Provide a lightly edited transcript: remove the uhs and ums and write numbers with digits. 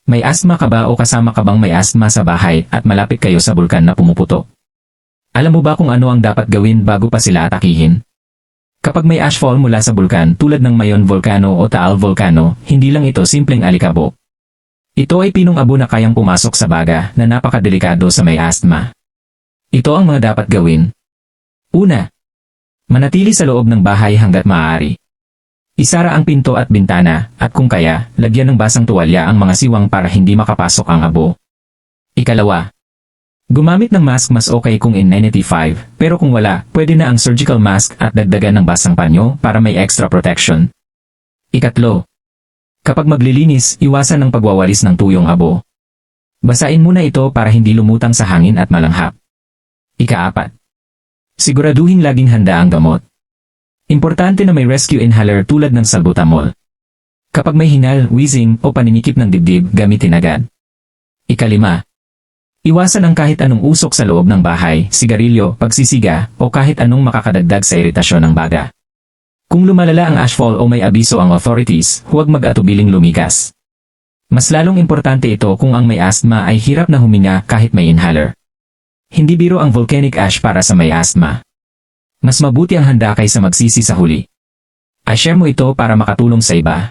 May asthma ka ba o kasama ka bang may asthma sa bahay at malapit kayo sa bulkan na pumuputok? Alam mo ba kung ano ang dapat gawin bago pa sila atakihin? Kapag may ashfall mula sa bulkan tulad ng Mayon Volcano o Taal Volcano, hindi lang ito simpleng alikabok. Ito ay pinong abo na kayang pumasok sa baga na napakadelikado sa may asthma. Ito ang mga dapat gawin. Una, manatili sa loob ng bahay hanggat maaari. Isara ang pinto at bintana, at kung kaya, lagyan ng basang tuwalya ang mga siwang para hindi makapasok ang abo. Ikalawa, gumamit ng mask mas okay kung N95, pero kung wala, pwede na ang surgical mask at dagdagan ng basang panyo para may extra protection. Ikatlo, kapag maglilinis, iwasan ang pagwawalis ng tuyong abo. Basain muna ito para hindi lumutang sa hangin at malanghap. Ikaapat, siguraduhin laging handa ang gamot. Importante na may rescue inhaler tulad ng salbutamol. Kapag may hingal, wheezing o paninikip ng dibdib, gamitin agad. Ikalima, iwasan ang kahit anong usok sa loob ng bahay, sigarilyo, pagsisiga, o kahit anong makakadagdag sa iritasyon ng baga. Kung lumalala ang ashfall o may abiso ang authorities, huwag mag-atubiling lumikas. Mas lalong importante ito kung ang may asthma ay hirap na huminga kahit may inhaler. Hindi biro ang volcanic ash para sa may asthma. Mas mabuti ang handa kaysa magsisi sa huli. I-share mo ito para makatulong sa iba.